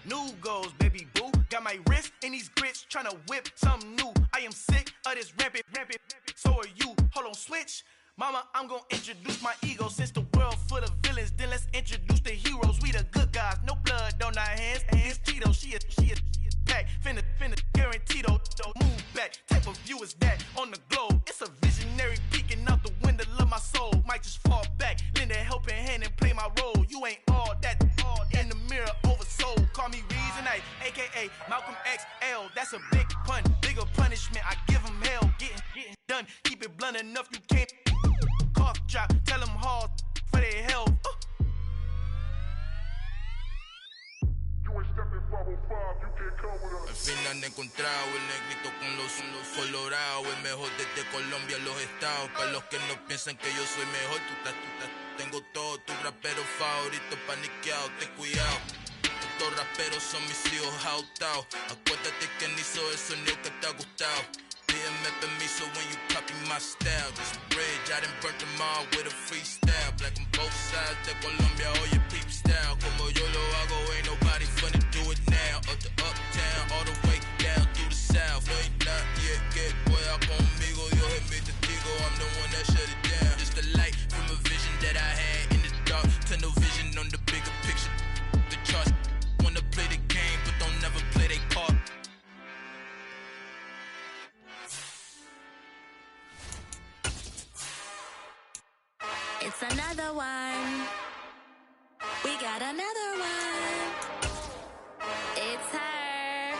New goals, baby boo. Got my wrist in these grits, tryna whip something new. I am sick of this rampant. So are you. Hold on, switch. Mama, I'm gonna introduce my ego. Since the world full of villains, then let's introduce the heroes. We the good guys, no blood on our hands. Hands Tito, she is back. Finna, guaranteed though. Move back, type of view is that on the globe. It's a visionary peeking out the window of my soul. Might just fall back, lend a helping hand and play my role. You ain't all that in the mirror oversold. Call me Reason A, aka Malcolm XL. That's a big pun, bigger punishment. I give him hell, getting done. Keep it blunt enough, you can't cough drop. Tell them hard for their health. Al fin han encontrado el negrito con los colorados, el mejor desde Colombia a los estados. Para los que no piensan que yo soy mejor, tengo todo, tu rapero favorito paniqueado, ten cuidado. Estos raperos son mis hijos jautados. Acuérdate que ni hizo el sonido que te ha gustado. Pídeme permiso when you copy my style. This bridge, I done burnt them all with a freestyle. Black on both sides de Colombia, oye peep style. Como yo lo hago, ain't nobody finna do it now. Up to uptown, all the way down through the south. No hay nadie que pueda conmigo, Dios es mi testigo. I'm the one that shut it down. Just the light from a vision that I had in the dark. Tunnel vision on the bigger picture. The charts wanna play the game, but don't never play their part. It's another one. We got another one. It's her.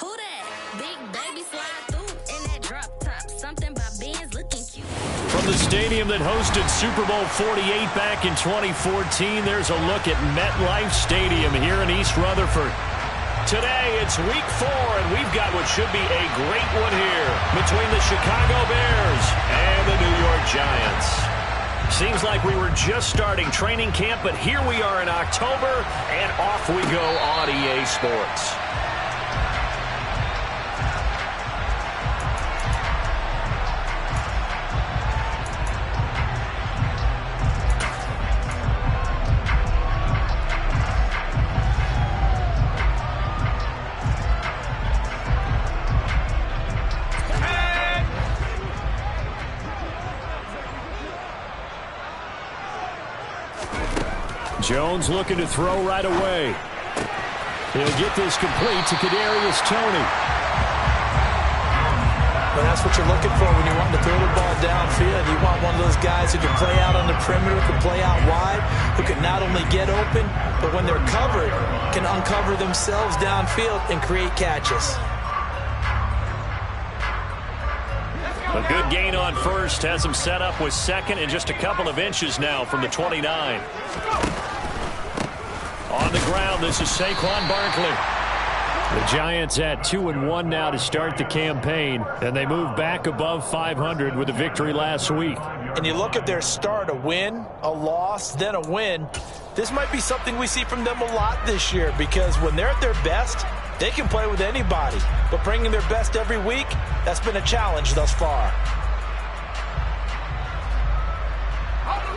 Who that? Big baby slide through in that drop top. Something by Benz looking cute. From the stadium that hosted Super Bowl 48 back in 2014, there's a look at MetLife Stadium here in East Rutherford. Today, it's week 4, and we've got what should be a great one here between the Chicago Bears and the New York Giants. Seems like we were just starting training camp, but here we are in October, and off we go on EA Sports. Jones looking to throw right away. He'll get this complete to Kadarius Toney. Well, that's what you're looking for when you want to throw the ball downfield. You want one of those guys who can play out on the perimeter, can play out wide, who can not only get open, but when they're covered, can uncover themselves downfield and create catches. A good gain on first has him set up with second and just a couple of inches now from the 29. On the ground, this is Saquon Barkley. The Giants at 2-1 now to start the campaign, and they move back above 500 with a victory last week. And you look at their start, a win, a loss, then a win. This might be something we see from them a lot this year, because when they're at their best, they can play with anybody. But bringing their best every week, that's been a challenge thus far.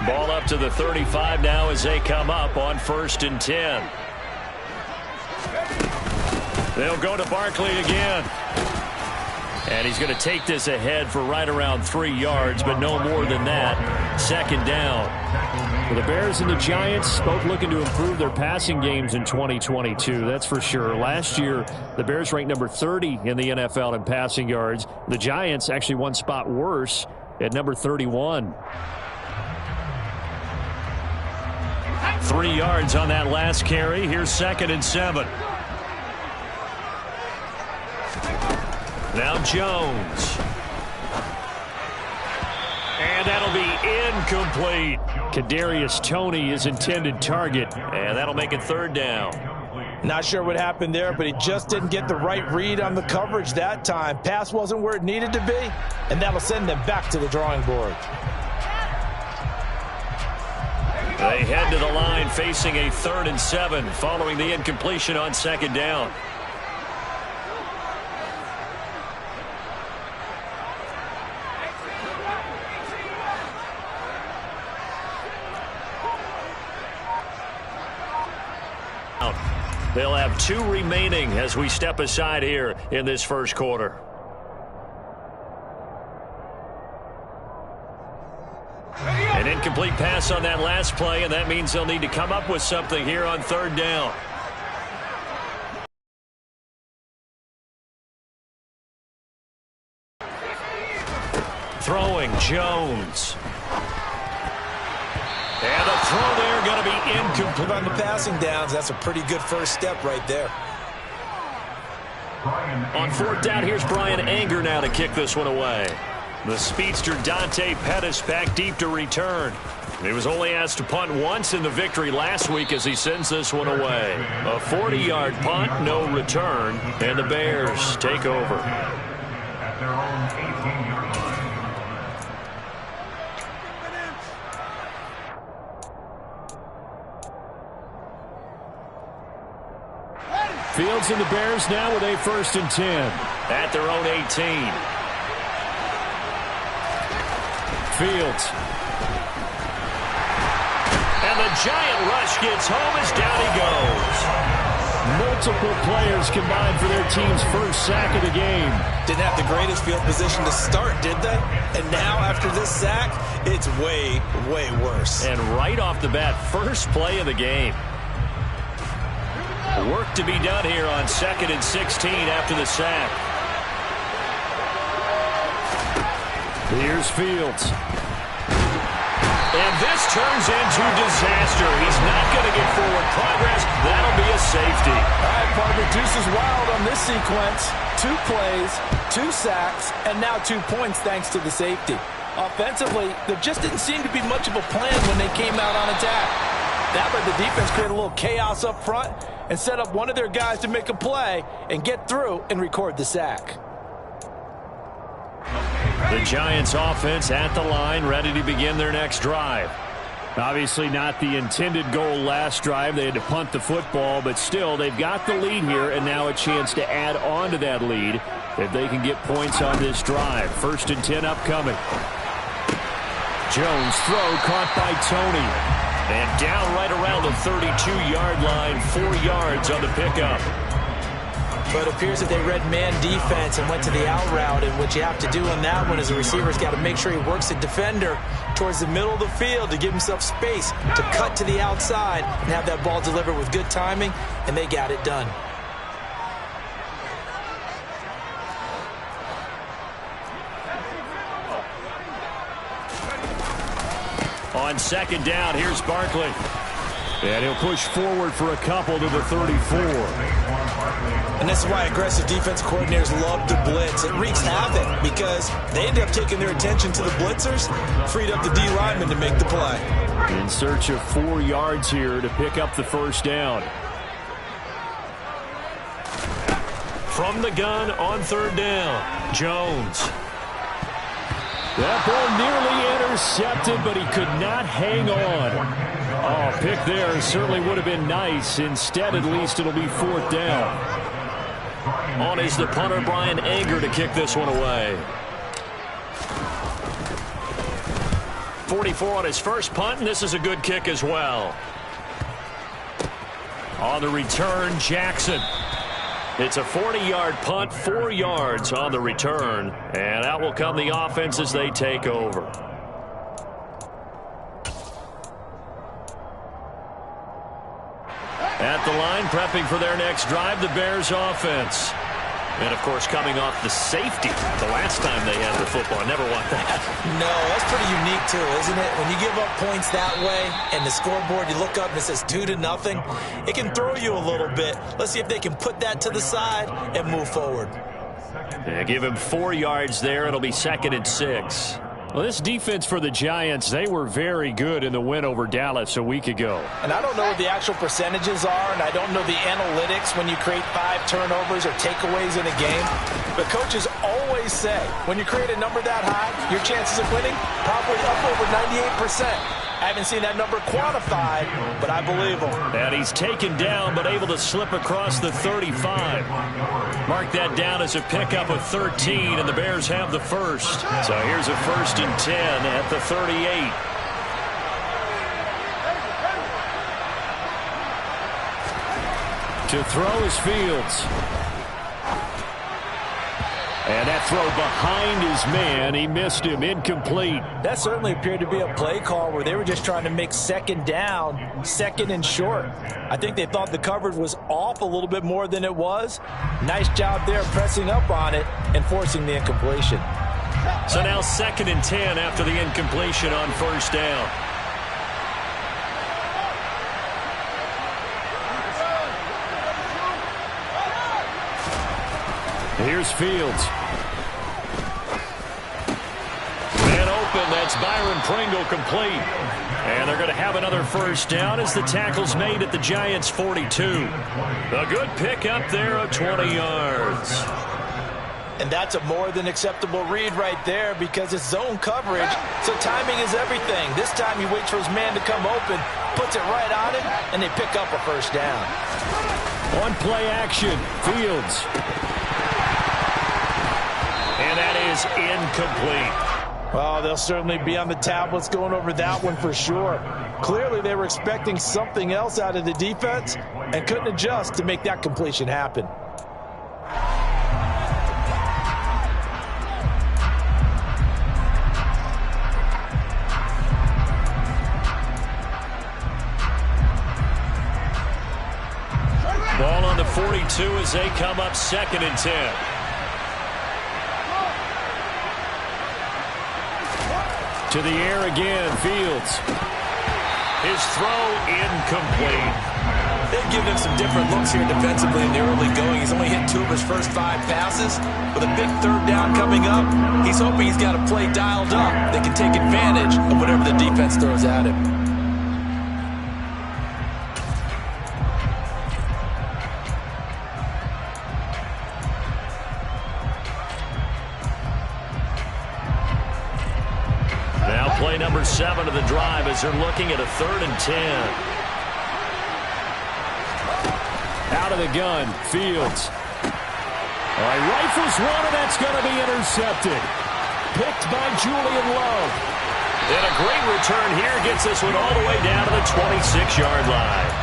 Ball up to the 35 now as they come up on 1st and 10. They'll go to Barkley again. And he's going to take this ahead for right around 3 yards, but no more than that. 2nd down. Well, the Bears and the Giants both looking to improve their passing games in 2022, that's for sure. Last year, the Bears ranked number 30 in the NFL in passing yards. The Giants actually one spot worse at number 31. 3 yards on that last carry. Here's 2nd and 7. Now Jones. And that'll be incomplete. Kadarius Toney is intended target, and that'll make it 3rd down. Not sure what happened there, but he just didn't get the right read on the coverage that time. Pass wasn't where it needed to be, and that'll send them back to the drawing board. They head to the line facing a 3rd and 7 following the incompletion on 2nd down. They'll have 2 remaining as we step aside here in this first quarter. An incomplete pass on that last play, and that means they'll need to come up with something here on 3rd down. Throwing, Jones. And a throw there going to be incomplete. On the passing downs, that's a pretty good first step right there. On 4th down, here's Brian Anger now to kick this one away. The speedster Dante Pettis back deep to return. He was only asked to punt once in the victory last week as he sends this one away. A 40-yard punt, no return, and the Bears take over. At their own 18-yard line. Fields and the Bears now with a 1st and 10 at their own 18. Fields. And the giant rush gets home as down he goes. Multiple players combined for their team's first sack of the game. Didn't have the greatest field position to start, did they? And now after this sack, it's way, way worse. And right off the bat, first play of the game. Work to be done here on 2nd and 16 after the sack. Here's Fields. And this turns into disaster. He's not going to get forward progress. That'll be a safety. All right, partner, deuce is wild on this sequence. 2 plays, 2 sacks, and now 2 points thanks to the safety. Offensively, there just didn't seem to be much of a plan when they came out on attack. That let the defense create a little chaos up front and set up one of their guys to make a play and get through and record the sack. The Giants offense at the line, ready to begin their next drive. Obviously not the intended goal last drive. They had to punt the football, but still they've got the lead here and now a chance to add on to that lead if they can get points on this drive. 1st and 10 upcoming. Jones throw caught by Tony. And down right around the 32-yard line, 4 yards on the pickup. But it appears that they read man defense and went to the out route. And what you have to do on that one is the receiver's got to make sure he works the defender towards the middle of the field to give himself space to cut to the outside and have that ball delivered with good timing, and they got it done. On 2nd down, here's Barkley. And he'll push forward for a couple to the 34. And this is why aggressive defense coordinators love to blitz. It wreaks havoc because they end up taking their attention to the blitzers, freed up the D lineman to make the play. In search of 4 yards here to pick up the 1st down. From the gun on 3rd down, Jones. That ball nearly intercepted, but he could not hang on. Oh, pick there certainly would have been nice. Instead, at least, it'll be 4th down. On is the punter, Brian Anger, to kick this one away. 44 on his first punt, and this is a good kick as well. On the return, Jackson. It's a 40-yard punt, 4 yards on the return. And out will come the offense as they take over. At the line, prepping for their next drive, the Bears offense. And, of course, coming off the safety the last time they had the football. I never want that. No, that's pretty unique, too, isn't it? When you give up points that way and the scoreboard, you look up and it says 2-0, it can throw you a little bit. Let's see if they can put that to the side and move forward. Yeah, give him 4 yards there. It'll be 2nd and 6. Well, this defense for the Giants, they were very good in the win over Dallas a week ago. And I don't know what the actual percentages are, and I don't know the analytics when you create 5 turnovers or takeaways in a game. But coaches always say, when you create a number that high, your chances of winning probably up over 98%. I haven't seen that number quantified, but I believe him. And he's taken down, but able to slip across the 35. Mark that down as a pickup of 13, and the Bears have the first. So here's a 1st and 10 at the 38. To throw is Fields. And that throw behind his man, he missed him, incomplete. That certainly appeared to be a play call where they were just trying to make second down, second and short. I think they thought the coverage was off a little bit more than it was. Nice job there pressing up on it and forcing the incompletion. So now 2nd and 10 after the incompletion on first down. Here's Fields. Man open, that's Byron Pringle complete. And they're going to have another first down as the tackle's made at the Giants' 42. A good pick up there of 20 yards. And that's a more than acceptable read right there because it's zone coverage, so timing is everything. This time he waits for his man to come open, puts it right on it, and they pick up a first down. On play action, Fields. And that is incomplete. Well, they'll certainly be on the tablets going over that one for sure. Clearly they were expecting something else out of the defense and couldn't adjust to make that completion happen. Ball on the 42 as they come up 2nd and 10. To the air again, Fields. His throw incomplete. They've given him some different looks here defensively in the early going. He's only hit 2 of his first 5 passes. With a big 3rd down coming up, he's hoping he's got a play dialed up. They can take advantage of whatever the defense throws at him. Play number 7 of the drive as they're looking at a 3rd and 10. Out of the gun, Fields. All right, rifles one, and that's going to be intercepted. Picked by Julian Love. And a great return here gets this one all the way down to the 26-yard line.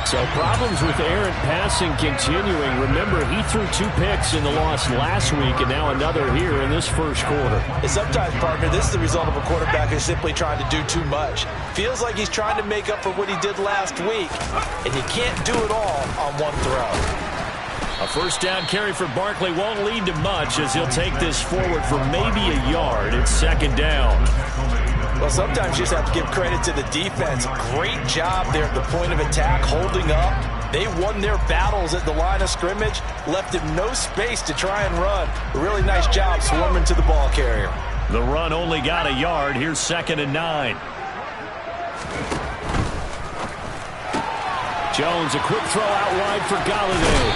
So problems with errant passing continuing. Remember, he threw 2 picks in the loss last week and now another here in this first quarter. And sometimes, partner, this is the result of a quarterback who's simply trying to do too much. Feels like he's trying to make up for what he did last week, and he can't do it all on one throw. A first down carry for Barkley won't lead to much as he'll take this forward for maybe a yard. It's 2nd down. Well, sometimes you just have to give credit to the defense. Great job there at the point of attack, holding up. They won their battles at the line of scrimmage, left him no space to try and run. A really nice job swarming to the ball carrier. The run only got a yard. Here's 2nd and 9. Jones, a quick throw out wide for Galladay.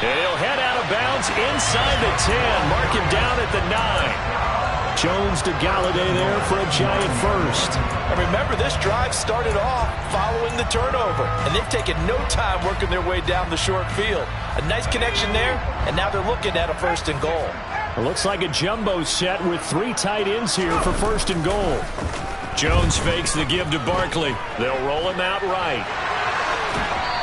And he'll head out of bounds inside the 10. Mark him down at the 9. Jones to Galladay there for a Giant first. And remember, this drive started off following the turnover, and they've taken no time working their way down the short field. A nice connection there, and now they're looking at a 1st and goal. It looks like a jumbo set with 3 tight ends here for 1st and goal. Jones fakes the give to Barkley. They'll roll him out right.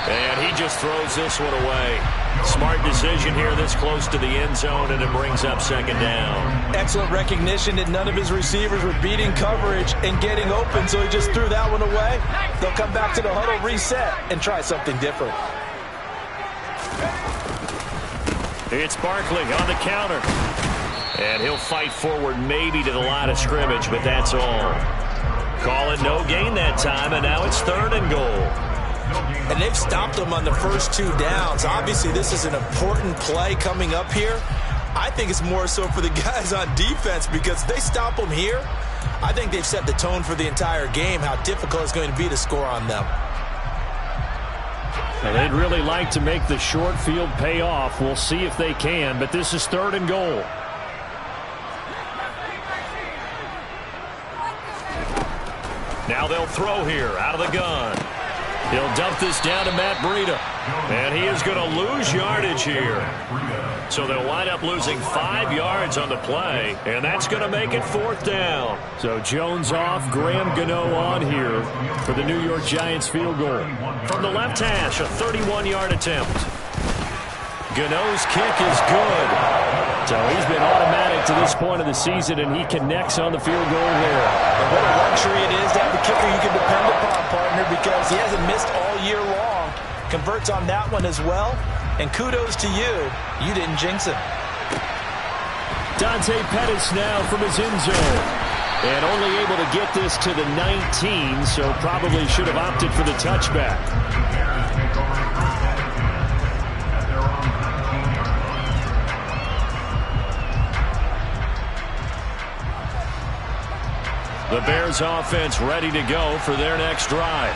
And he just throws this one away. Smart decision here this close to the end zone, and it brings up 2nd down. Excellent recognition that none of his receivers were beating coverage and getting open, so he just threw that one away. They'll come back to the huddle, reset, and try something different. It's Barkley on the counter. And he'll fight forward maybe to the line of scrimmage, but that's all. Call it no gain that time, and now it's 3rd and goal. And they've stopped them on the first 2 downs. Obviously, this is an important play coming up here. I think it's more so for the guys on defense because they stop them here. I think they've set the tone for the entire game, how difficult it's going to be to score on them. And they'd really like to make the short field pay off. We'll see if they can, but this is 3rd and goal. Now they'll throw here out of the gun. He'll dump this down to Matt Breida. And he is going to lose yardage here. So they'll wind up losing 5 yards on the play, and that's going to make it 4th down. So Jones off, Graham Gano on here for the New York Giants field goal. From the left hash, a 31-yard attempt. Gano's kick is good. So he's been automatic to this point of the season, and he connects on the field goal here. And what a luxury it is to have a kicker you can depend upon, partner, because he hasn't missed all year long. Converts on that one as well. And kudos to you. You didn't jinx him. Dante Pettis now from his end zone. And only able to get this to the 19, so probably should have opted for the touchback. The Bears offense ready to go for their next drive.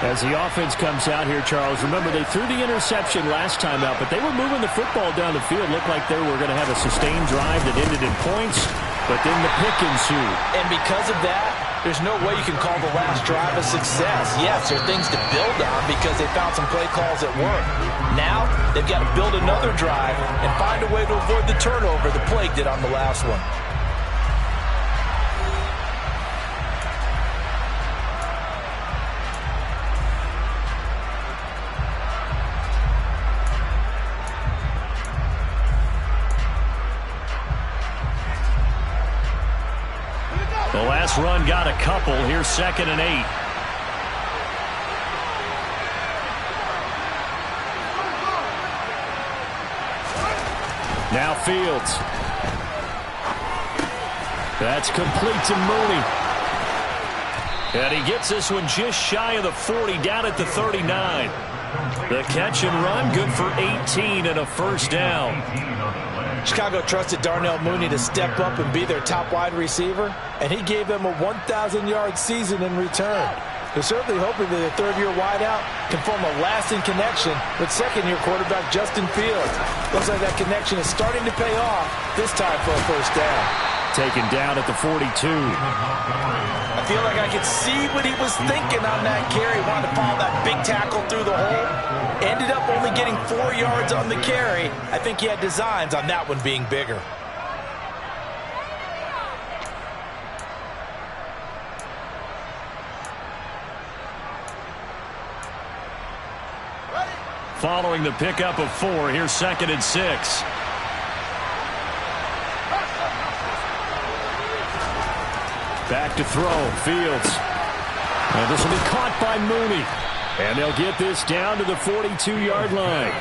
As the offense comes out here, Charles, remember they threw the interception last time out, but they were moving the football down the field. Looked like they were going to have a sustained drive that ended in points, but then the pick ensued. And because of that, there's no way you can call the last drive a success. Yes, there are things to build on because they found some play calls that work. Now, they've got to build another drive and find a way to avoid the turnover the Plague did on the last one. The last run got a couple. Here's 2nd and 8. Now Fields. That's complete to Mooney. And he gets this one just shy of the 40, down at the 39. The catch and run, good for 18 and a 1st down. Chicago trusted Darnell Mooney to step up and be their top wide receiver, and he gave them a 1,000-yard season in return. They're certainly hoping that a third-year wideout can form a lasting connection with second-year quarterback Justin Fields. Looks like that connection is starting to pay off, this time for a 1st down. Taken down at the 42. I feel like I could see what he was thinking on that carry. Wanted to follow that big tackle through the hole. Ended up only getting 4 yards on the carry. I think he had designs on that one being bigger. Following the pickup of 4, here's 2nd and 6. Back to throw, Fields. And this will be caught by Mooney. And they'll get this down to the 42-yard line.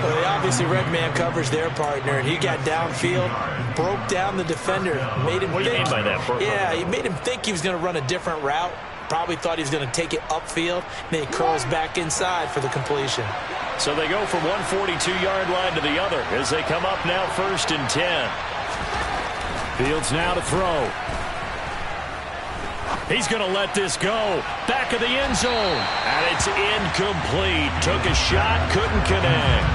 Well, they obviously read man coverage their partner, and he got downfield, broke down the defender, made him What do you mean by that? Yeah, he made him think he was going to run a different route. Probably thought he was going to take it upfield, and then he curls back inside for the completion. So they go from one 42-yard line to the other as they come up now 1st and 10. Fields now to throw. He's going to let this go. Back of the end zone. And it's incomplete. Took a shot, couldn't connect.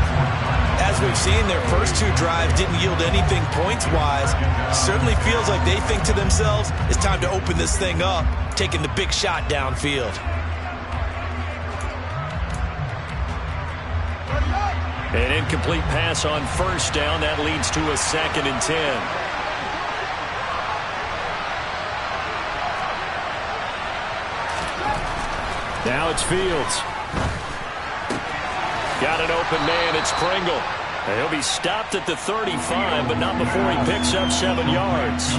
As we've seen, their first 2 drives didn't yield anything points-wise. Certainly feels like they think to themselves, it's time to open this thing up, taking the big shot downfield. An incomplete pass on 1st down. That leads to a 2nd and 10. Now it's Fields. Got an open man. It's Pringle. And he'll be stopped at the 35, but not before he picks up 7 yards.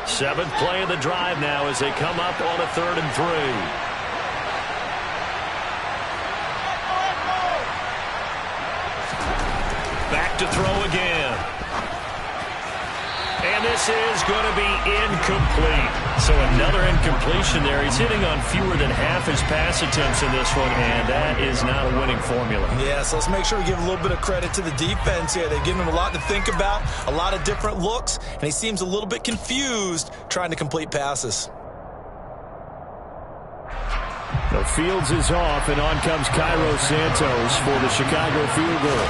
Seventh play of the drive now as they come up on a 3rd and 3. Back to throw again. And this is going to be incomplete. So another incompletion there. He's hitting on fewer than half his pass attempts in this one, and that is not a winning formula. Yeah, so let's make sure we give a little bit of credit to the defense here. They've given him a lot to think about, a lot of different looks, and he seems a little bit confused trying to complete passes. The Fields is off, and on comes Cairo Santos for the Chicago field goal.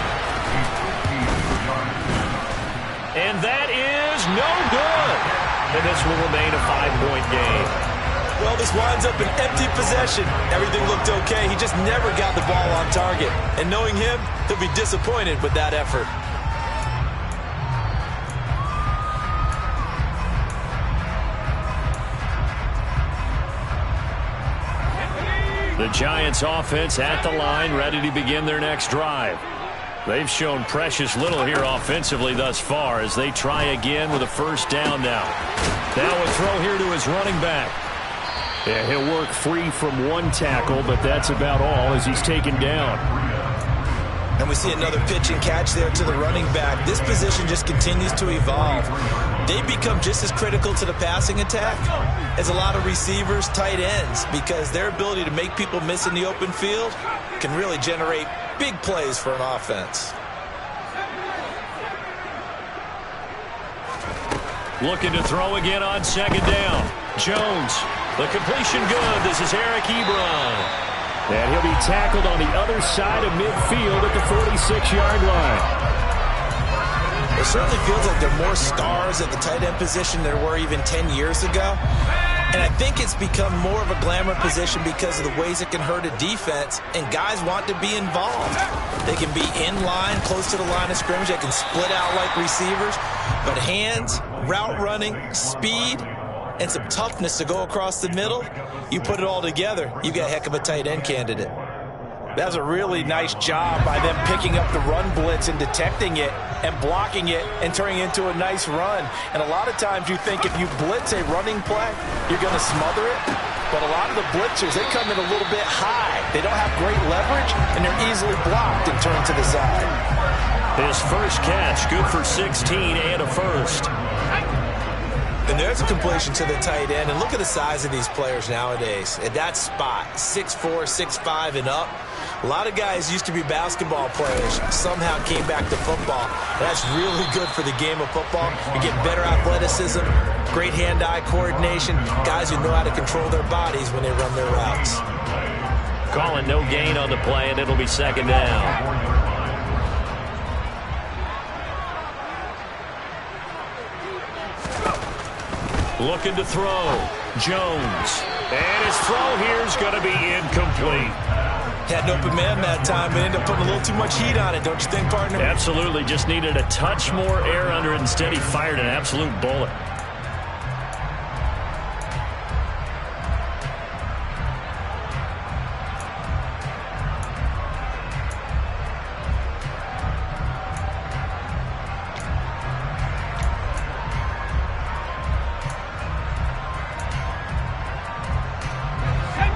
And that is no good. And this will remain a 5-point game. Well, this winds up an empty possession. Everything looked okay. He just never got the ball on target. And knowing him, he'll be disappointed with that effort. The Giants offense at the line, ready to begin their next drive. They've shown precious little here offensively thus far as they try again with a first down now. Now a throw here to his running back. Yeah, he'll work free from one tackle, but that's about all as he's taken down. And we see another pitch and catch there to the running back. This position just continues to evolve. They become just as critical to the passing attack as a lot of receivers, tight ends, because their ability to make people miss in the open field can really generate big plays for an offense. Looking to throw again on second down. Jones, the completion good. This is Eric Ebron. And he'll be tackled on the other side of midfield at the 46-yard line. It certainly feels like there are more stars at the tight end position than there were even 10 years ago. And I think it's become more of a glamour position because of the ways it can hurt a defense, and guys want to be involved. They can be in line, close to the line of scrimmage. They can split out like receivers. But hands, route running, speed, and some toughness to go across the middle, you put it all together, you got a heck of a tight end candidate. That was a really nice job by them picking up the run blitz and detecting it and blocking it and turning it into a nice run. And a lot of times you think if you blitz a running play, you're going to smother it. But a lot of the blitzers, they come in a little bit high. They don't have great leverage, and they're easily blocked and turned to the side. His first catch, good for 16 and a first. And there's a completion to the tight end. And look at the size of these players nowadays. At that spot, 6'4", 6'5", and up. A lot of guys used to be basketball players, somehow came back to football. That's really good for the game of football. You get better athleticism, great hand-eye coordination, guys who know how to control their bodies when they run their routes. Calling no gain on the play, and it'll be second down. Looking to throw. Jones. And his throw here is going to be incomplete. Had an open man that time, but ended up putting a little too much heat on it, don't you think, partner? Absolutely. Just needed a touch more air under it. Instead, he fired an absolute bullet.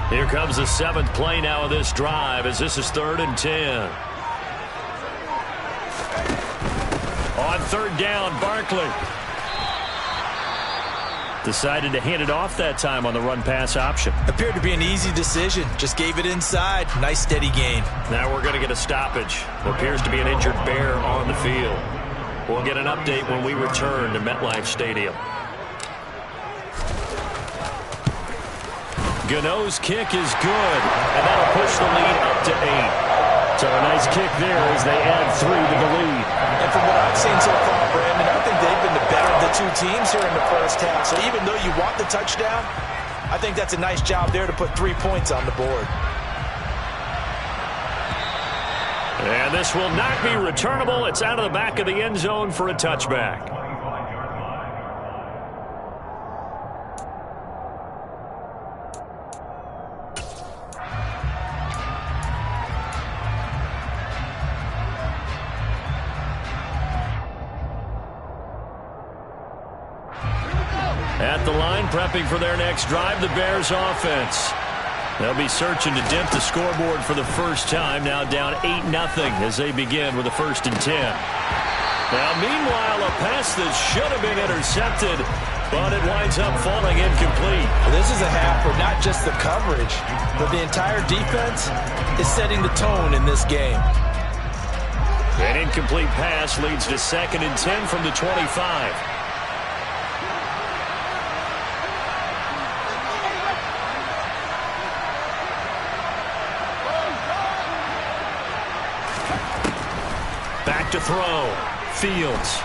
Here comes the 7th play now of this drive as this is 3rd and 10. On 3rd down, Barkley. Decided to hand it off that time on the run-pass option. Appeared to be an easy decision. Just gave it inside. Nice steady gain. Now we're going to get a stoppage. Appears to be an injured Bear on the field. We'll get an update when we return to MetLife Stadium. Gano's kick is good, and that'll push the lead up to 8. So a nice kick there as they add 3 to the lead. And from what I've seen so far, Brandon, I think they've been the better of the two teams here in the first half. So even though you want the touchdown, I think that's a nice job there to put 3 points on the board. And this will not be returnable. It's out of the back of the end zone for a touchback. At the line, prepping for their next drive, the Bears offense. They'll be searching to dent the scoreboard for the first time, now down 8-0 as they begin with a 1st and 10. Now, meanwhile, a pass that should have been intercepted, but it winds up falling incomplete. Well, this is a half where not just the coverage, but the entire defense is setting the tone in this game. An incomplete pass leads to 2nd and 10 from the 25. look to throw. Fields.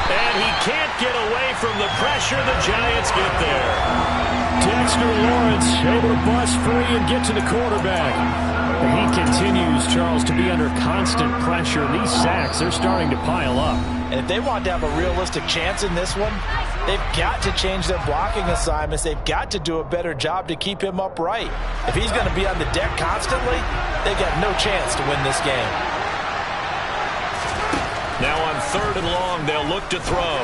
And he can't get away from the pressure. The Giants get there. Dexter Lawrence able to bust free and get to the quarterback. And he continues, Charles, to be under constant pressure. These sacks, they're starting to pile up. And if they want to have a realistic chance in this one, they've got to change their blocking assignments. They've got to do a better job to keep him upright. If he's going to be on the deck constantly, they got no chance to win this game. Now on 3rd and long, they'll look to throw.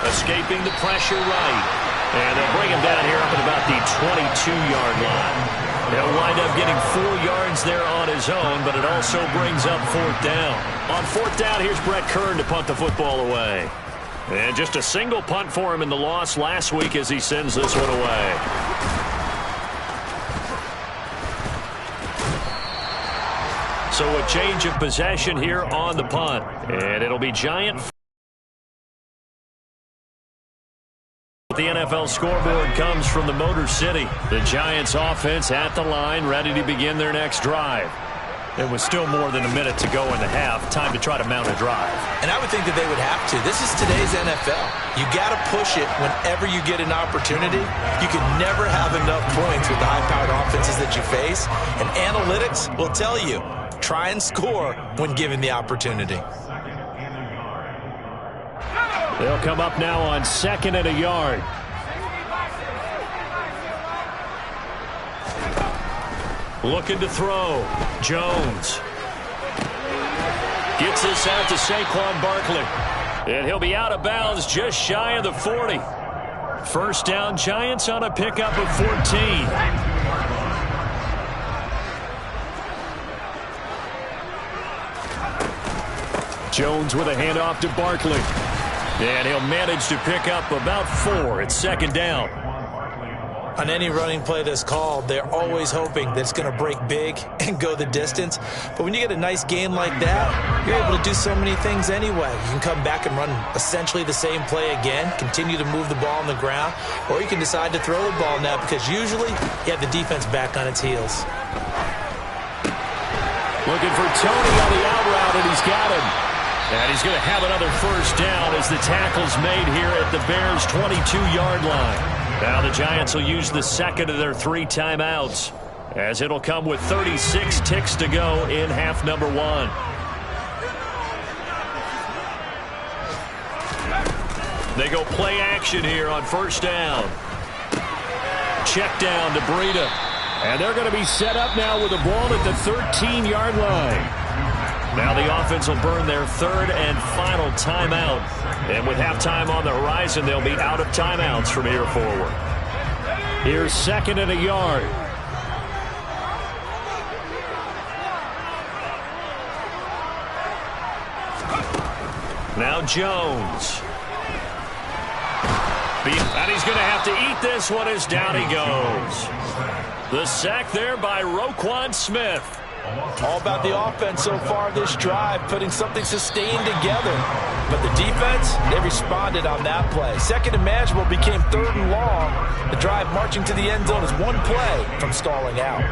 Escaping the pressure right. And they'll bring him down here up at about the 22-yard line. He'll wind up getting 4 yards there on his own, but it also brings up 4th down. On 4th down, here's Brett Kern to punt the football away. And just a single punt for him in the loss last week as he sends this one away. So a change of possession here on the punt. And it'll be Giant. The NFL scoreboard comes from the Motor City. The Giants offense at the line, ready to begin their next drive. It was still more than a minute to go in the half. Time to try to mount a drive. And I would think that they would have to. This is today's NFL. You got to push it whenever you get an opportunity. You can never have enough points with the high-powered offenses that you face. And analytics will tell you, try and score when given the opportunity. They'll come up now on 2nd and a yard. Looking to throw. Jones. Gets this out to Saquon Barkley. And he'll be out of bounds just shy of the 40. 1st down, Giants on a pickup of 14. Jones with a handoff to Barkley. And he'll manage to pick up about 4. It's 2nd down. On any running play that's called, they're always hoping that it's going to break big and go the distance. But when you get a nice gain like that, you're able to do so many things anyway. You can come back and run essentially the same play again, continue to move the ball on the ground, or you can decide to throw the ball now because usually you have the defense back on its heels. Looking for Tony on the out route, and he's got him. And he's going to have another 1st down as the tackle's made here at the Bears' 22-yard line. Now the Giants will use the 2nd of their 3 timeouts, as it'll come with 36 ticks to go in half number 1. They go play action here on 1st down. Check down to Breida. And they're going to be set up now with the ball at the 13-yard line. Now the offense will burn their 3rd and final timeout. And with halftime on the horizon, they'll be out of timeouts from here forward. Here's 2nd and a yard. Now Jones. And he's going to have to eat this one as down he goes. The sack there by Roquan Smith. All about the offense so far this drive, putting something sustained together. But the defense, they responded on that play. 2nd and manageable became 3rd and long. The drive marching to the end zone is 1 play from stalling out.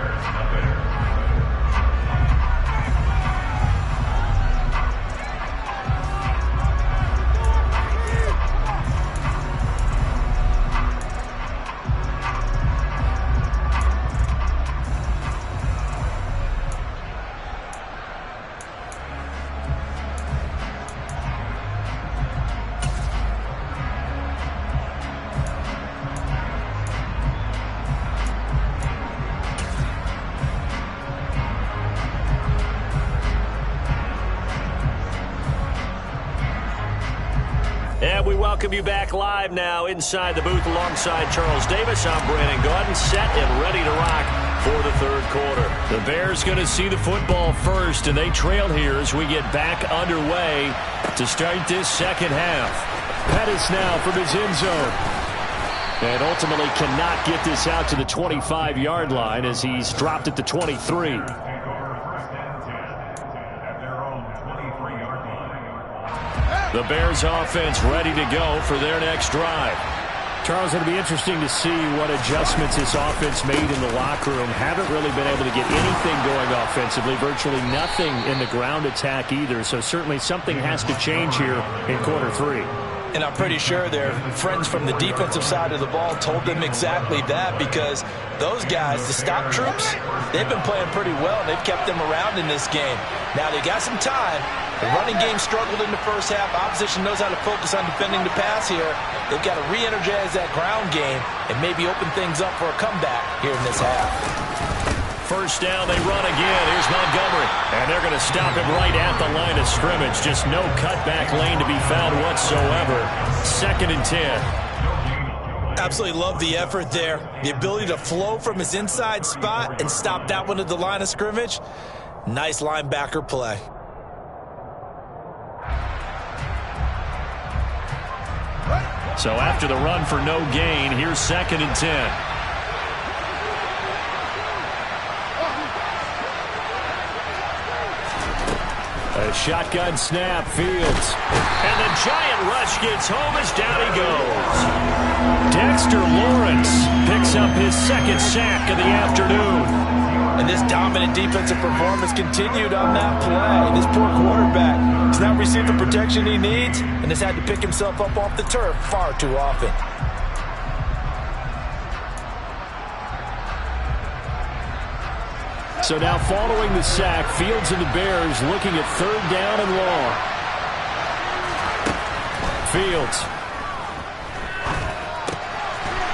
And we welcome you back live now inside the booth alongside Charles Davis. I'm Brandon Gaudin, set and ready to rock for the 3rd quarter. The Bears going to see the football first, and they trail here as we get back underway to start this 2nd half. Pettis now from his end zone. And ultimately cannot get this out to the 25-yard line as he's dropped at the 23. The Bears offense ready to go for their next drive. Charles, it'll be interesting to see what adjustments this offense made in the locker room. Haven't really been able to get anything going offensively, virtually nothing in the ground attack either. So certainly something has to change here in quarter 3. And I'm pretty sure their friends from the defensive side of the ball told them exactly that, because those guys, the stop troops, they've been playing pretty well, and they've kept them around in this game. Now they got some time. The running game struggled in the first half. Opposition knows how to focus on defending the pass here. They've got to re-energize that ground game and maybe open things up for a comeback here in this half. First down, they run again. Here's Montgomery. And they're going to stop him right at the line of scrimmage. Just no cutback lane to be found whatsoever. 2nd and 10. Absolutely love the effort there. The ability to flow from his inside spot and stop that one at the line of scrimmage. Nice linebacker play. So after the run for no gain, here's 2nd and 10. A shotgun snap, Fields. And the giant rush gets home as down he goes. Dexter Lawrence picks up his 2nd sack of the afternoon. And this dominant defensive performance continued on that play. This poor quarterback has not received the protection he needs and has had to pick himself up off the turf far too often. So now following the sack, Fields and the Bears looking at 3rd down and long. Fields.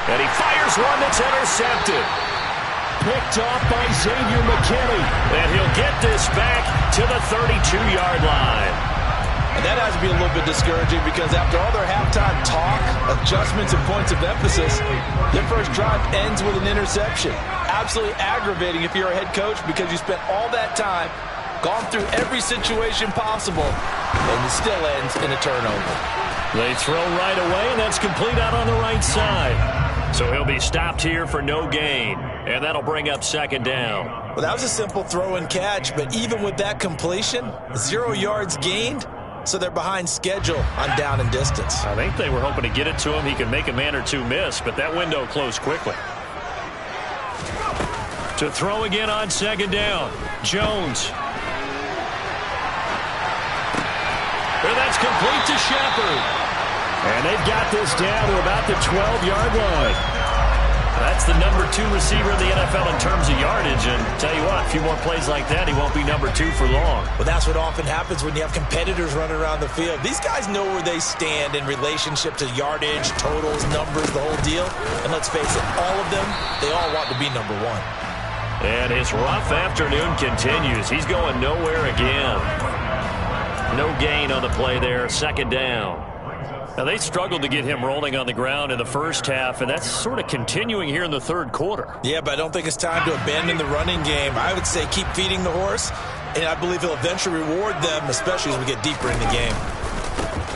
And he fires one that's intercepted. Picked off by Xavier McKinney. And he'll get this back to the 32-yard line. And that has to be a little bit discouraging, because after all their halftime talk, adjustments, and points of emphasis, their first drive ends with an interception. Absolutely aggravating if you're a head coach, because you spent all that time, gone through every situation possible, and it still ends in a turnover. They throw right away, and that's complete out on the right side. So he'll be stopped here for no gain, and that'll bring up 2nd down. Well, that was a simple throw and catch, but even with that completion, 0 yards gained, so they're behind schedule on down and distance. I think they were hoping to get it to him. He could make a man or two miss, but that window closed quickly. To throw again on 2nd down, Jones. And that's complete to Shepard. And they've got this down to about the 12-yard line. That's the number 2 receiver in the NFL in terms of yardage. And tell you what, a few more plays like that, he won't be number 2 for long. Well, that's what often happens when you have competitors running around the field. These guys know where they stand in relationship to yardage, totals, numbers, the whole deal. And let's face it, all of them, they all want to be number 1. And his rough afternoon continues. He's going nowhere again. No gain on the play there, 2nd down. Now, they struggled to get him rolling on the ground in the first half, and that's sort of continuing here in the 3rd quarter. Yeah, but I don't think it's time to abandon the running game. I would say keep feeding the horse, and I believe he'll eventually reward them, especially as we get deeper in the game.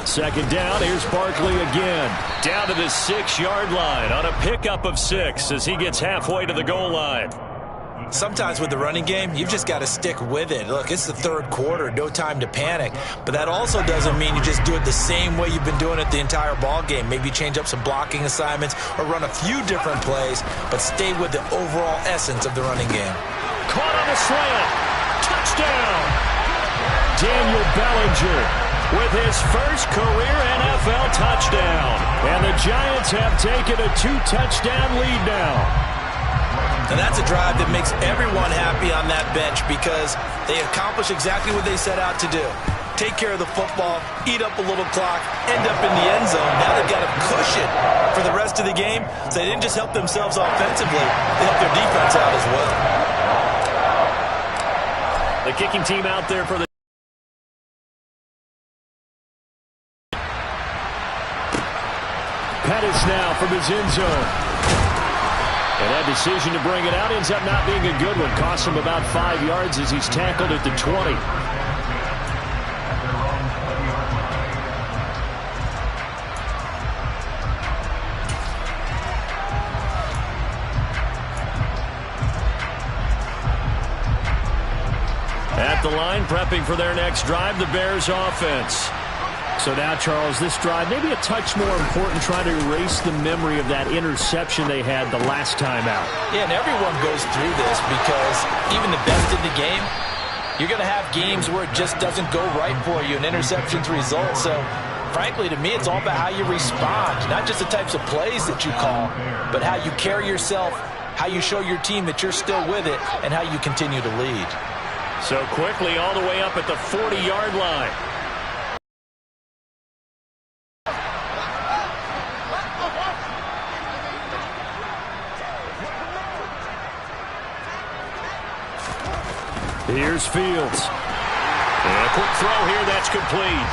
2nd down, here's Barkley again. Down to the 6-yard line on a pickup of 6 as he gets halfway to the goal line. Sometimes with the running game, you've just got to stick with it. Look, it's the 3rd quarter, no time to panic. But that also doesn't mean you just do it the same way you've been doing it the entire ball game. Maybe change up some blocking assignments or run a few different plays, but stay with the overall essence of the running game. Caught on a slant. Touchdown. Daniel Bellinger with his first career NFL touchdown. And the Giants have taken a 2-touchdown lead now. And that's a drive that makes everyone happy on that bench, because they accomplish exactly what they set out to do. Take care of the football, eat up a little clock, end up in the end zone. Now they've got a cushion for the rest of the game, so they didn't just help themselves offensively, they helped their defense out as well. The kicking team out there for the Pettis now from his end zone. And that decision to bring it out ends up not being a good one. Costs him about 5 yards as he's tackled at the 20. At the line, prepping for their next drive, the Bears offense. So now, Charles, this drive, maybe a touch more important, trying to erase the memory of that interception they had the last time out. Yeah, and everyone goes through this because even the best in the game, you're going to have games where it just doesn't go right for you, and interceptions result. So, frankly, to me, it's all about how you respond, not just the types of plays that you call, but how you carry yourself, how you show your team that you're still with it, and how you continue to lead. So quickly all the way up at the 40-yard line. Here's Fields. And a quick throw here, that's complete.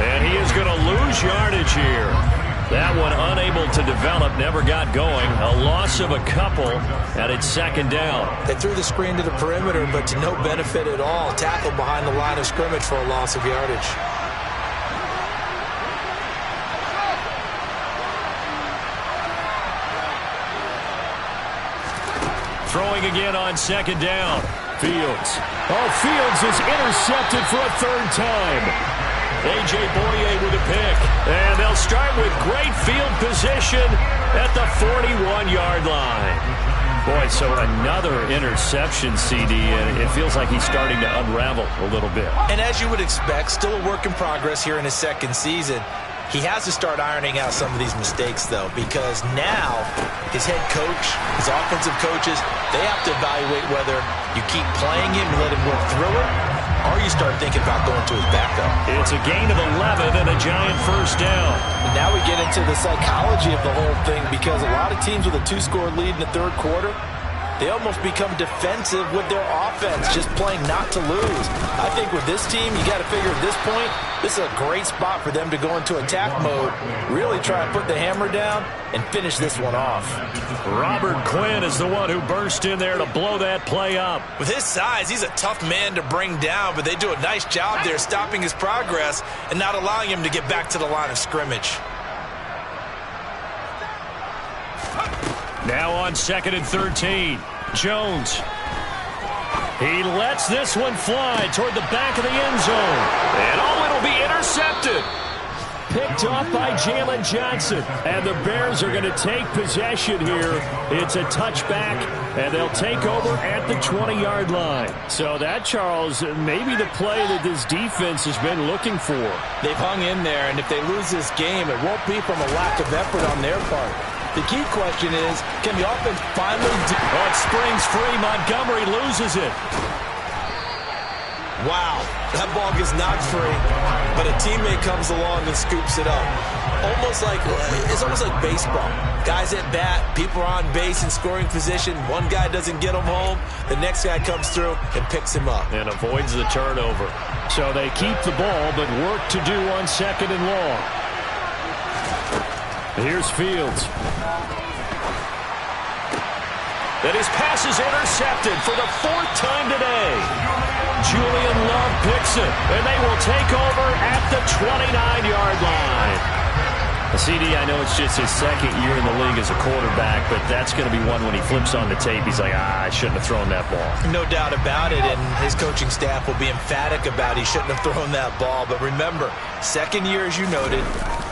And he is going to lose yardage here. That one unable to develop, never got going. A loss of a couple, and it's second down. They threw the screen to the perimeter, but to no benefit at all. Tackled behind the line of scrimmage for a loss of yardage. Throwing again on second down. Fields. Oh, Fields is intercepted for a third time. A.J. Boye with a pick. And they'll start with great field position at the 41-yard line. Boy, so another interception, CD, and it feels like he's starting to unravel a little bit. And as you would expect, still a work in progress here in his second season. He has to start ironing out some of these mistakes, though, because now his head coach, his offensive coaches, they have to evaluate whether you keep playing him and let him work through it, or you start thinking about going to his backup. It's a gain of 11 and a giant first down. And now we get into the psychology of the whole thing, because a lot of teams with a two-score lead in the third quarter, they almost become defensive with their offense, just playing not to lose. I think with this team, you got to figure at this point, this is a great spot for them to go into attack mode, really try to put the hammer down and finish this one off. Robert Quinn is the one who burst in there to blow that play up. With his size, he's a tough man to bring down, but they do a nice job there stopping his progress and not allowing him to get back to the line of scrimmage. Now on 2nd and 13, Jones. He lets this one fly toward the back of the end zone. And it'll be intercepted. Picked off by Jalen Johnson. And the Bears are going to take possession here. It's a touchback, and they'll take over at the 20-yard line. So that, Charles, maybe the play that this defense has been looking for. They've hung in there, and if they lose this game, it won't be from a lack of effort on their part. The key question is, can the offense finally do... Oh, it springs free. Montgomery loses it. Wow, that ball gets knocked free, but a teammate comes along and scoops it up. It's almost like baseball. Guys at bat, people are on base in scoring position. One guy doesn't get him home. The next guy comes through and picks him up. And avoids the turnover. So they keep the ball, but work to do on 2nd and long. Here's Fields. And his pass is intercepted for the 4th time today. Julian Love picks it, and they will take over at the 29-yard line. CD, I know it's just his second year in the league as a quarterback, but that's going to be one when he flips on the tape. He's like, I shouldn't have thrown that ball. No doubt about it, and his coaching staff will be emphatic about he shouldn't have thrown that ball. But remember, second year, as you noted,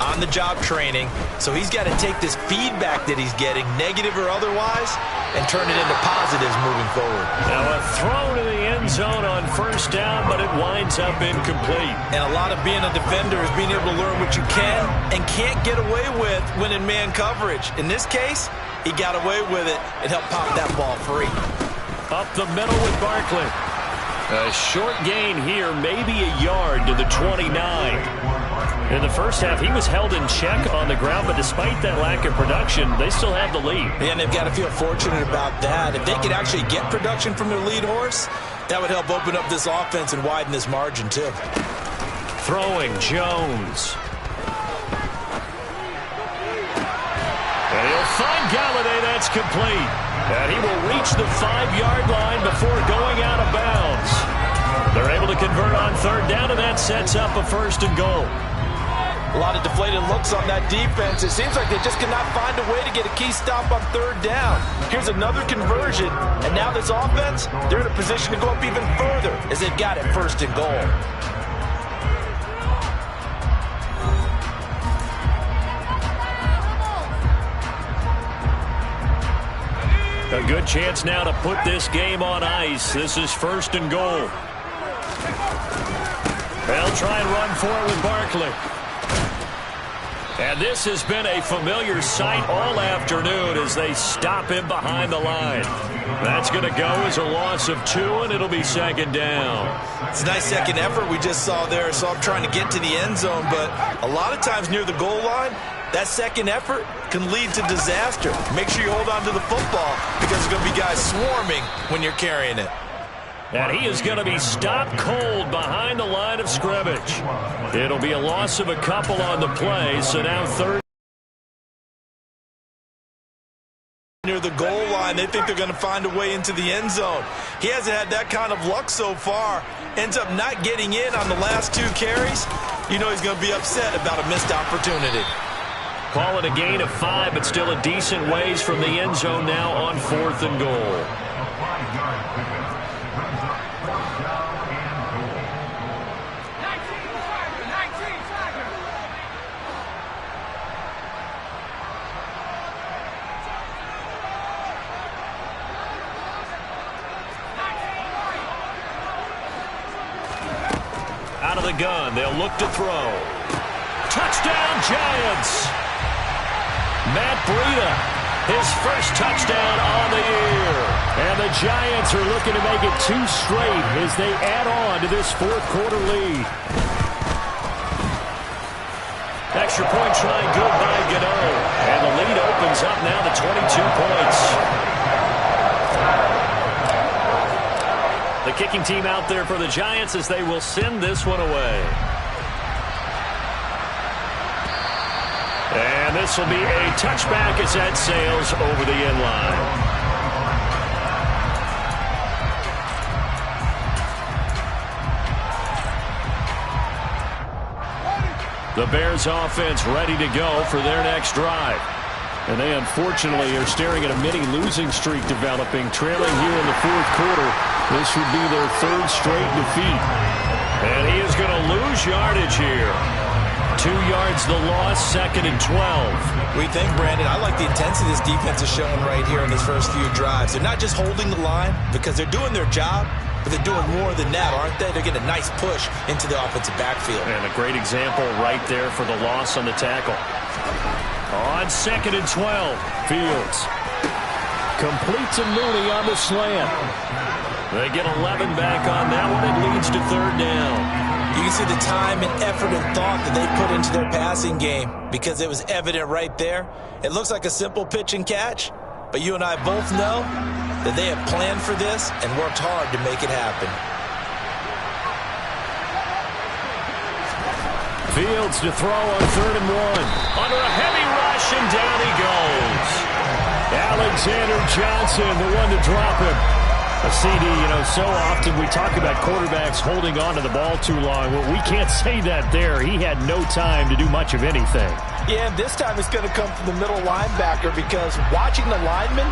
on-the-job training, so he's got to take this feedback that he's getting, negative or otherwise, and turn it into positives moving forward. Now a throw to the end zone on first down, but it winds up incomplete. And a lot of being a defender is being able to learn what you can and can't get away with when in man coverage. In this case, he got away with it and helped pop that ball free. Up the middle with Barkley. A short gain here, maybe a yard to the 29. In the first half, he was held in check on the ground, but despite that lack of production, they still have the lead. And they've got to feel fortunate about that. If they could actually get production from their lead horse, that would help open up this offense and widen this margin, too. Throwing, Jones. And he'll find Galladay, that's complete. And he will reach the 5-yard line before going out of bounds. They're able to convert on third down, and that sets up a 1st and goal. A lot of deflated looks on that defense. It seems like they just cannot find a way to get a key stop on third down. Here's another conversion, and now this offense, they're in a position to go up even further as they've got it 1st and goal. A good chance now to put this game on ice. This is 1st and goal. They'll try and run for it with Barkley. And this has been a familiar sight all afternoon as they stop him behind the line. That's going to go as a loss of 2, and it'll be 2nd down. It's a nice second effort we just saw there. So I'm trying to get to the end zone, but a lot of times near the goal line, that second effort can lead to disaster. Make sure you hold on to the football because there's going to be guys swarming when you're carrying it. And he is going to be stopped cold behind the line of scrimmage. It'll be a loss of a couple on the play, so now 3rd. Near the goal line, they think they're going to find a way into the end zone. He hasn't had that kind of luck so far. Ends up not getting in on the last 2 carries. You know he's going to be upset about a missed opportunity. Call it a gain of 5, but still a decent ways from the end zone now on 4th and goal. Out of the gun, they'll look to throw. Touchdown, Giants! Matt Breida, his first touchdown on the year. And the Giants are looking to make it 2 straight as they add on to this 4th quarter lead. Extra point trying good by Gano. And the lead opens up now to 22 points. The kicking team out there for the Giants as they will send this one away. And this will be a touchback as that sails over the end line. The Bears offense ready to go for their next drive. And they unfortunately are staring at a mini losing streak developing, trailing here in the 4th quarter. This would be their 3rd straight defeat. And he is going to lose yardage here. 2 yards the loss, 2nd and 12. We think, Brandon, I like the intensity this defense is showing right here in this first few drives. They're not just holding the line because they're doing their job, but they're doing more than that, aren't they? They're getting a nice push into the offensive backfield. And a great example right there for the loss on the tackle. On 2nd and 12, Fields completes a Mooney on the slant. They get 11 back on that one. It leads to 3rd down. You can see the time and effort and thought that they put into their passing game because it was evident right there. It looks like a simple pitch and catch, but you and I both know that they have planned for this and worked hard to make it happen. Fields to throw on 3rd and 1. Under a heavy rush, and down he goes. Alexander Johnson, the one to drop him. A CD, you know, so often we talk about quarterbacks holding on to the ball too long. Well, we can't say that there. He had no time to do much of anything. Yeah, and this time it's going to come from the middle linebacker because watching the lineman,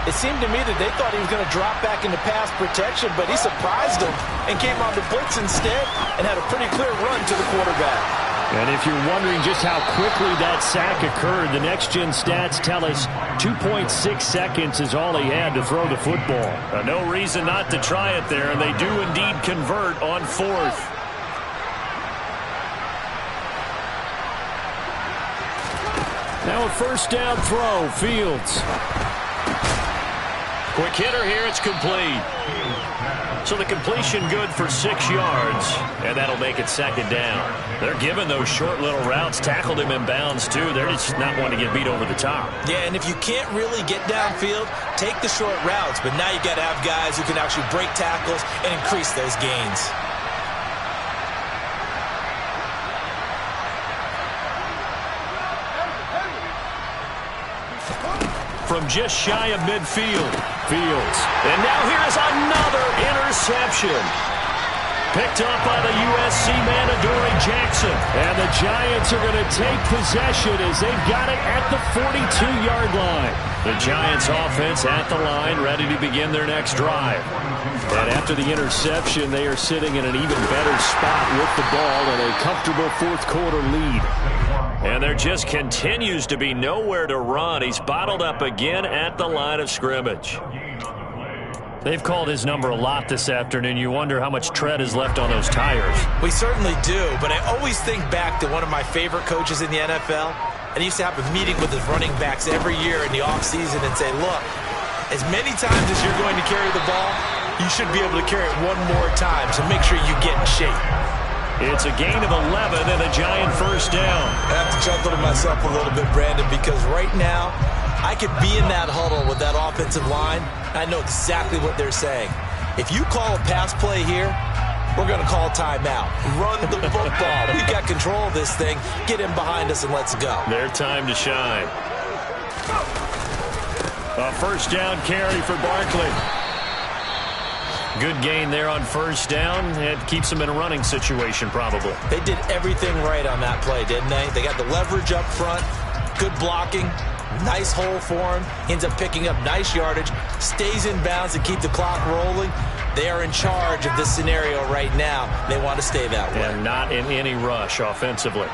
it seemed to me that they thought he was going to drop back into pass protection, but he surprised them and came on the blitz instead and had a pretty clear run to the quarterback. And if you're wondering just how quickly that sack occurred, the next-gen stats tell us 2.6 seconds is all he had to throw the football. No reason not to try it there, and they do indeed convert on 4th. Now a 1st down throw, Fields. Quick hitter here, it's complete. So the completion good for 6 yards, and that'll make it 2nd down. They're giving those short little routes, tackled him in bounds too. They're just not wanting to get beat over the top. Yeah, and if you can't really get downfield, take the short routes, but now you got to have guys who can actually break tackles and increase those gains. From just shy of midfield, Fields. And now here's another interception. Picked up by the USC man, Adoree Jackson. And the Giants are going to take possession as they've got it at the 42-yard line. The Giants offense at the line, ready to begin their next drive. And after the interception, they are sitting in an even better spot with the ball and a comfortable 4th quarter lead. And there just continues to be nowhere to run. He's bottled up again at the line of scrimmage. They've called his number a lot this afternoon. You wonder how much tread is left on those tires. We certainly do, but I always think back to one of my favorite coaches in the NFL. And he used to have a meeting with his running backs every year in the offseason and say, look, as many times as you're going to carry the ball, you should be able to carry it one more time, so make sure you get in shape. It's a gain of 11 and a Giant first down. I have to chuckle to myself a little bit, Brandon, because right now I could be in that huddle with that offensive line. I know exactly what they're saying. If you call a pass play here, we're going to call timeout. Run the football. We've got control of this thing. Get in behind us and let's go. Their time to shine. A first down carry for Barkley. Good gain there on first down. It keeps them in a running situation probably. They did everything right on that play, didn't they? They got the leverage up front, good blocking, nice hole for him, ends up picking up nice yardage, stays in bounds and keep the clock rolling. They are in charge of this scenario right now. They want to stay that way. And not in any rush offensively.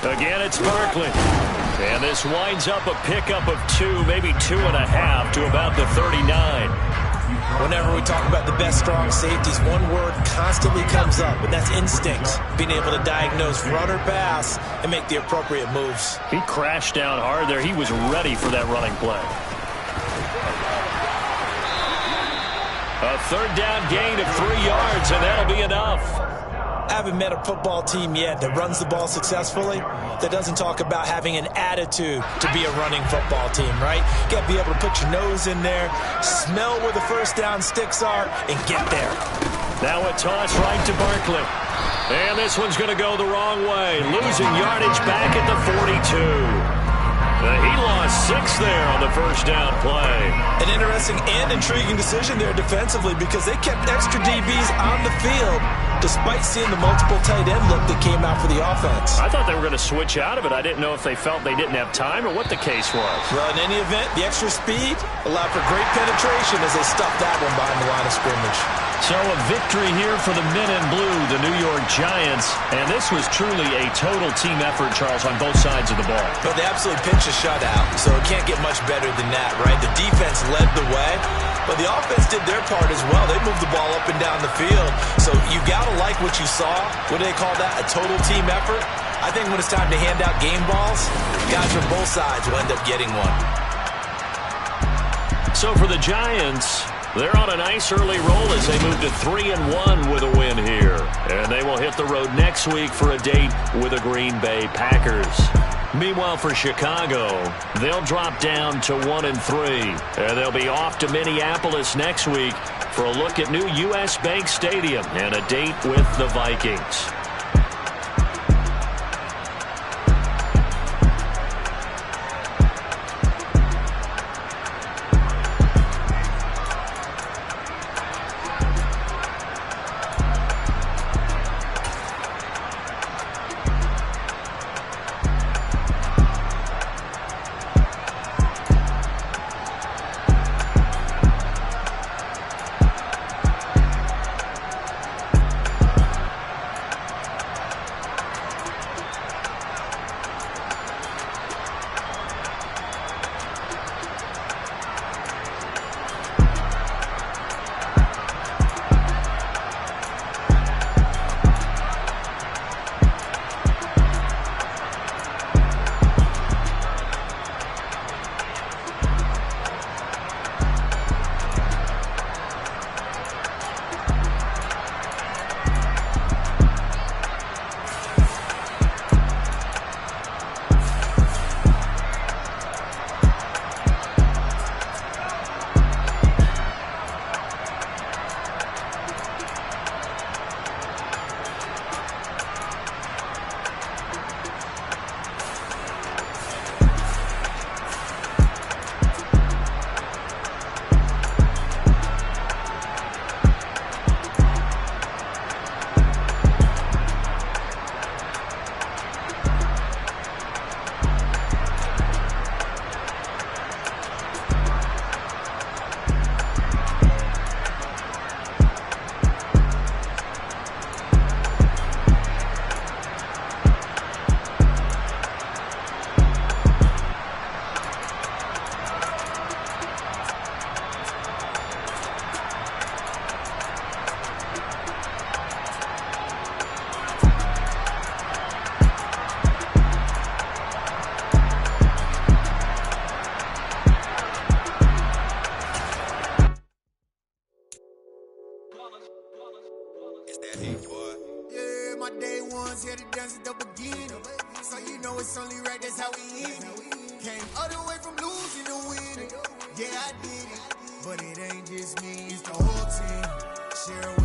Again, it's Barkley. And this winds up a pickup of 2, maybe 2.5 to about the 39. Whenever we talk about the best strong safeties, one word constantly comes up, and that's instincts. Being able to diagnose run or pass and make the appropriate moves. He crashed down hard there. He was ready for that running play. A third down gain of 3 yards, and that'll be enough. I haven't met a football team yet that runs the ball successfully that doesn't talk about having an attitude to be a running football team, right? You got to be able to put your nose in there, smell where the first down sticks are, and get there. Now a toss right to Barkley. And this one's going to go the wrong way. Losing yardage back at the 42. He lost 6 there on the first down play. An interesting and intriguing decision there defensively because they kept extra DBs on the field despite seeing the multiple tight end look that came out for the offense. I thought they were going to switch out of it. I didn't know if they felt they didn't have time or what the case was. Well, in any event, the extra speed allowed for great penetration as they stuffed that one behind the line of scrimmage. So a victory here for the men in blue, the New York Giants. And this was truly a total team effort, Charles, on both sides of the ball. But they absolutely pitched a shutout, so it can't get much better than that, right? The defense led the way, but the offense did their part as well. They moved the ball up and down the field. So you got to like what you saw. What do they call that? A total team effort? I think when it's time to hand out game balls, guys from both sides will end up getting one. So for the Giants, they're on a nice early roll as they move to 3-1 with a win here. And they will hit the road next week for a date with the Green Bay Packers. Meanwhile, for Chicago, they'll drop down to 1-3. And they'll be off to Minneapolis next week for a look at new U.S. Bank Stadium and a date with the Vikings. ones here to dance at the beginning. So you know it's only right, that's how we end it. Came all the way from losing to winning. Yeah, I did it. But it ain't just me, it's the whole team. Share